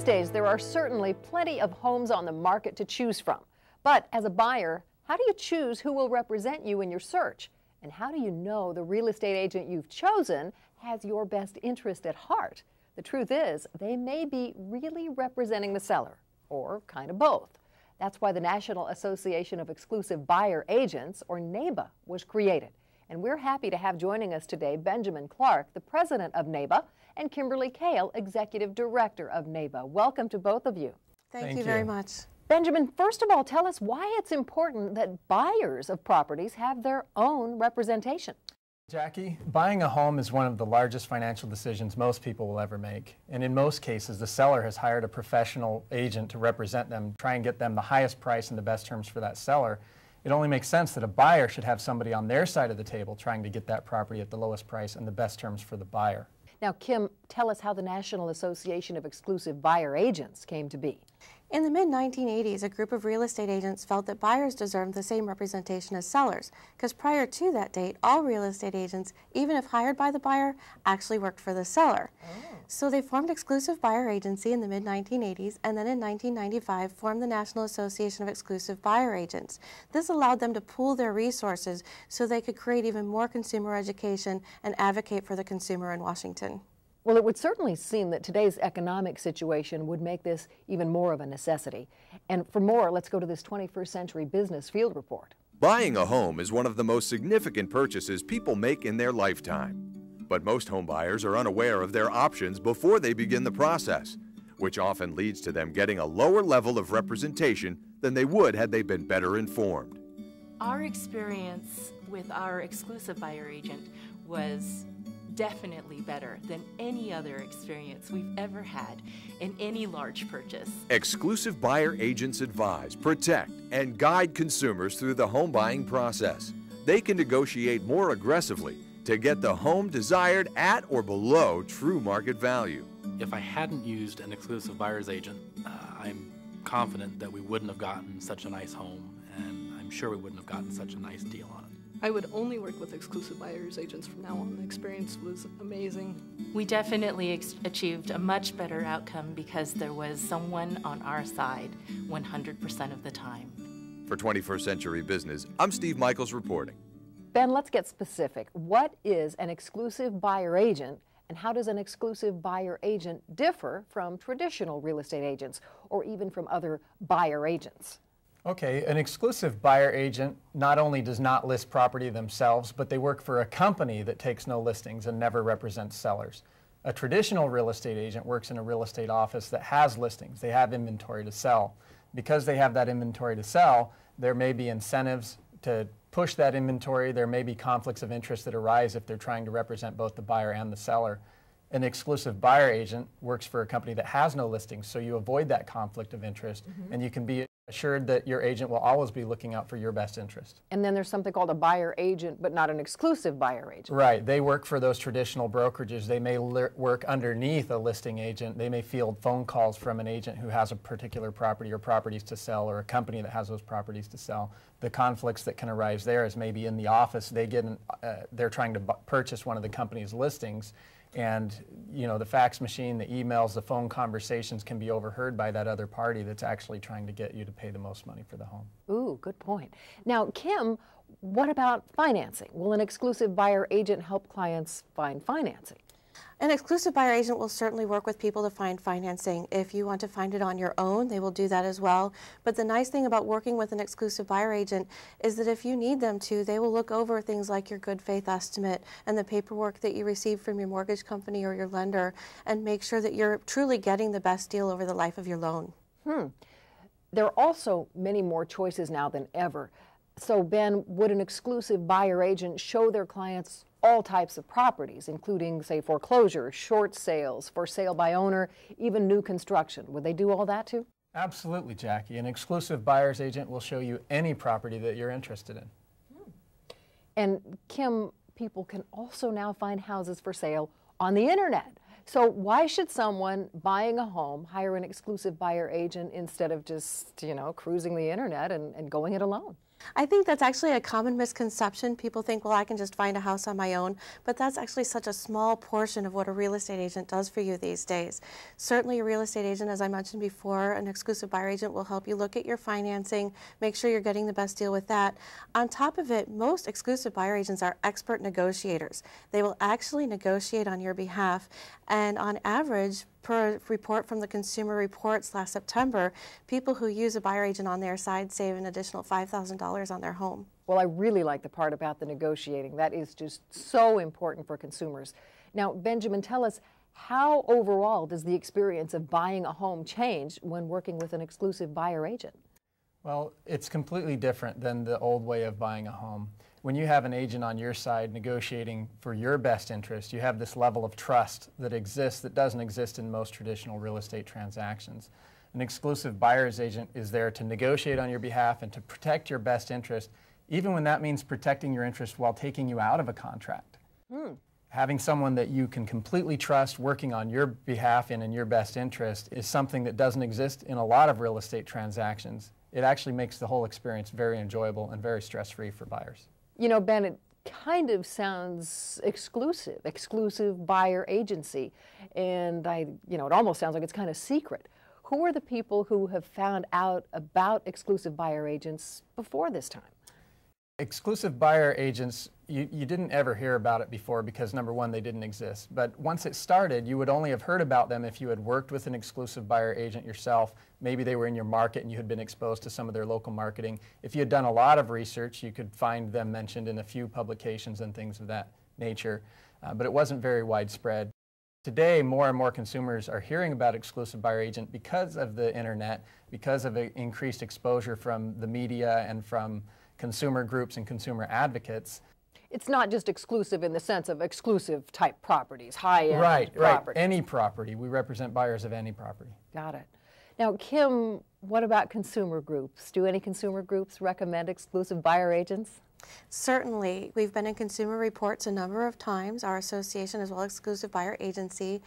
These days, there are certainly plenty of homes on the market to choose from. But as a buyer, how do you choose who will represent you in your search? And how do you know the real estate agent you've chosen has your best interest at heart? The truth is, they may be really representing the seller, or kind of both. That's why the National Association of Exclusive Buyer Agents, or NABA, was created. And we're happy to have joining us today Benjamin Clark, the president of NABA, and Kimberly Kale, executive director of NABA. Welcome to both of you. Thank you very much. Benjamin, first of all, tell us why it's important that buyers of properties have their own representation. Jackie, buying a home is one of the largest financial decisions most people will ever make. And in most cases, the seller has hired a professional agent to represent them, try and get them the highest price and the best terms for that seller. It only makes sense that a buyer should have somebody on their side of the table trying to get that property at the lowest price and the best terms for the buyer. Now, Kim, tell us how the National Association of Exclusive Buyer Agents came to be. In the mid-1980s, a group of real estate agents felt that buyers deserved the same representation as sellers, because prior to that date, all real estate agents, even if hired by the buyer, actually worked for the seller. So they formed Exclusive Buyer Agency in the mid-1980s, and then in 1995 formed the National Association of Exclusive Buyer Agents. This allowed them to pool their resources so they could create even more consumer education and advocate for the consumer in Washington. Well, it would certainly seem that today's economic situation would make this even more of a necessity. And for more, let's go to this 21st Century Business Field Report. Buying a home is one of the most significant purchases people make in their lifetime. But most home buyers are unaware of their options before they begin the process, which often leads to them getting a lower level of representation than they would had they been better informed. Our experience with our exclusive buyer agent was definitely better than any other experience we've ever had in any large purchase. Exclusive buyer agents advise, protect, and guide consumers through the home buying process. They can negotiate more aggressively to get the home desired at or below true market value. If I hadn't used an exclusive buyer's agent, I'm confident that we wouldn't have gotten such a nice home, and I'm sure we wouldn't have gotten such a nice deal on it. I would only work with exclusive buyers agents from now on. The experience was amazing. We definitely achieved a much better outcome because there was someone on our side 100% of the time. For 21st Century Business, I'm Steve Michaels reporting. Ben, let's get specific. What is an exclusive buyer agent, and how does an exclusive buyer agent differ from traditional real estate agents or even from other buyer agents? Okay, an exclusive buyer agent not only does not list property themselves, but they work for a company that takes no listings and never represents sellers. A traditional real estate agent works in a real estate office that has listings. They have inventory to sell. Because they have that inventory to sell, there may be incentives to push that inventory. There may be conflicts of interest that arise if they're trying to represent both the buyer and the seller. An exclusive buyer agent works for a company that has no listings, so you avoid that conflict of interest, and you can be assured that your agent will always be looking out for your best interest. And then there's something called a buyer agent, but not an exclusive buyer agent. Right. They work for those traditional brokerages. They may work underneath a listing agent. They may field phone calls from an agent who has a particular property or properties to sell, or a company that has those properties to sell. The conflicts that can arise there is maybe in the office they're trying to purchase one of the company's listings, and the fax machine, the emails, the phone conversations can be overheard by that other party that's actually trying to get you to pay the most money for the home. Ooh, good point. Now, Kim, what about financing? Will an exclusive buyer agent help clients find financing? An exclusive buyer agent will certainly work with people to find financing. If you want to find it on your own, they will do that as well. But the nice thing about working with an exclusive buyer agent is that if you need them to, they will look over things like your good faith estimate and the paperwork that you receive from your mortgage company or your lender, and make sure that you're truly getting the best deal over the life of your loan. There are also many more choices now than ever. So, Ben, would an exclusive buyer agent show their clients all types of properties, including, say, foreclosure, short sales, for sale by owner, even new construction? Would they do all that too? Absolutely, Jackie. An exclusive buyer's agent will show you any property that you're interested in. And Kim, people can also now find houses for sale on the internet. So why should someone buying a home hire an exclusive buyer agent instead of just, cruising the internet and going it alone? I think that's actually a common misconception. People think, well, I can just find a house on my own, but that's actually such a small portion of what a real estate agent does for you these days. Certainly a real estate agent, as I mentioned before, an exclusive buyer agent will help you look at your financing, make sure you're getting the best deal with that. On top of it, most exclusive buyer agents are expert negotiators. They will actually negotiate on your behalf, and on average, per report from the Consumer Reports last September, people who use a buyer agent on their side save an additional $5,000 on their home. Well, I really like the part about the negotiating. That is just so important for consumers. Now, Benjamin, tell us, how overall does the experience of buying a home change when working with an exclusive buyer agent? Well, it's completely different than the old way of buying a home. When you have an agent on your side negotiating for your best interest, you have this level of trust that exists that doesn't exist in most traditional real estate transactions. An exclusive buyer's agent is there to negotiate on your behalf and to protect your best interest, even when that means protecting your interest while taking you out of a contract. Having someone that you can completely trust working on your behalf and in your best interest is something that doesn't exist in a lot of real estate transactions. It actually makes the whole experience very enjoyable and very stress-free for buyers. You know, Ben, it kind of sounds exclusive buyer agency, and it almost sounds like it's kind of secret. Who are the people who have found out about exclusive buyer agents before this time? Exclusive buyer agents, you didn't ever hear about it before because, number one, they didn't exist. But once it started, you would only have heard about them if you had worked with an exclusive buyer agent yourself. Maybe they were in your market and you had been exposed to some of their local marketing. If you had done a lot of research, you could find them mentioned in a few publications and things of that nature. But it wasn't very widespread. Today, more and more consumers are hearing about exclusive buyer agent because of the internet, because of increased exposure from the media and from consumer groups and consumer advocates. It's not just exclusive in the sense of exclusive type properties, high-end Right, properties. any property. We represent buyers of any property. Got it. Now, Kim, what about consumer groups? Do any consumer groups recommend exclusive buyer agents? Certainly. We've been in Consumer Reports a number of times, our association as well as Exclusive Buyer Agency.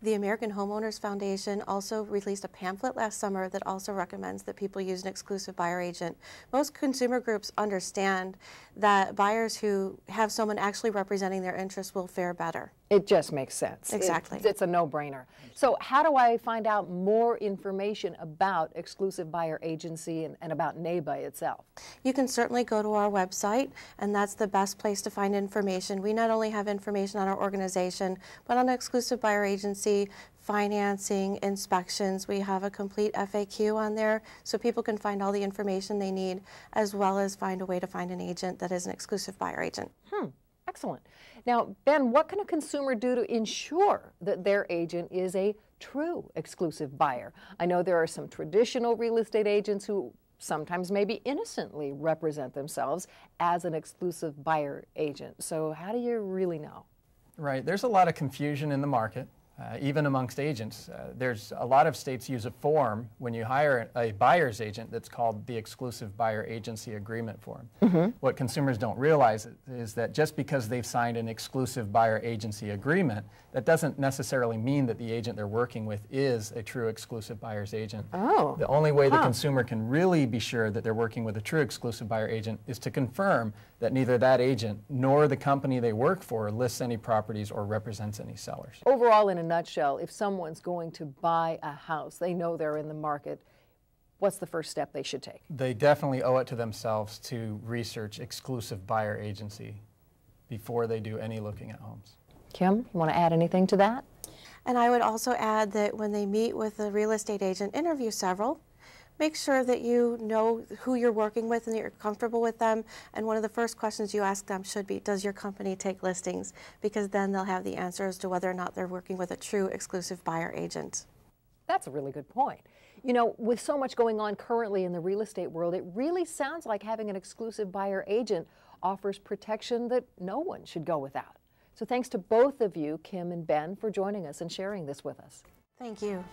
The American Homeowners Foundation also released a pamphlet last summer that also recommends that people use an exclusive buyer agent. Most consumer groups understand that buyers who have someone actually representing their interests will fare better. It just makes sense. Exactly. It's a no-brainer. So how do I find out more information about exclusive buyer agency and about NABA itself? You can certainly go to our website, and that's the best place to find information. We not only have information on our organization, but on exclusive buyer agency, financing, inspections. We have a complete FAQ on there so people can find all the information they need, as well as find a way to find an agent that is an exclusive buyer agent. Excellent. Now, Ben, what can a consumer do to ensure that their agent is a true exclusive buyer? I know there are some traditional real estate agents who sometimes maybe innocently represent themselves as an exclusive buyer agent. So how do you really know? Right. There's a lot of confusion in the market, even amongst agents. There's a lot of states use a form when you hire a buyer's agent that's called the Exclusive Buyer Agency Agreement Form. What consumers don't realize is that just because they've signed an exclusive buyer agency agreement, that doesn't necessarily mean that the agent they're working with is a true exclusive buyer's agent. Oh. The only way the consumer can really be sure that they're working with a true exclusive buyer agent is to confirm that neither that agent nor the company they work for lists any properties or represents any sellers. Overall, in a nutshell, if someone's going to buy a house, they know they're in the market, what's the first step they should take? They definitely owe it to themselves to research exclusive buyer agency before they do any looking at homes. Kim, you want to add anything to that? And I would also add that when they meet with a real estate agent, interview several. Make sure that you know who you're working with and that you're comfortable with them. And one of the first questions you ask them should be, does your company take listings? Because then they'll have the answer as to whether or not they're working with a true exclusive buyer agent. That's a really good point. You know, with so much going on currently in the real estate world, it really sounds like having an exclusive buyer agent offers protection that no one should go without. So thanks to both of you, Kim and Ben, for joining us and sharing this with us. Thank you.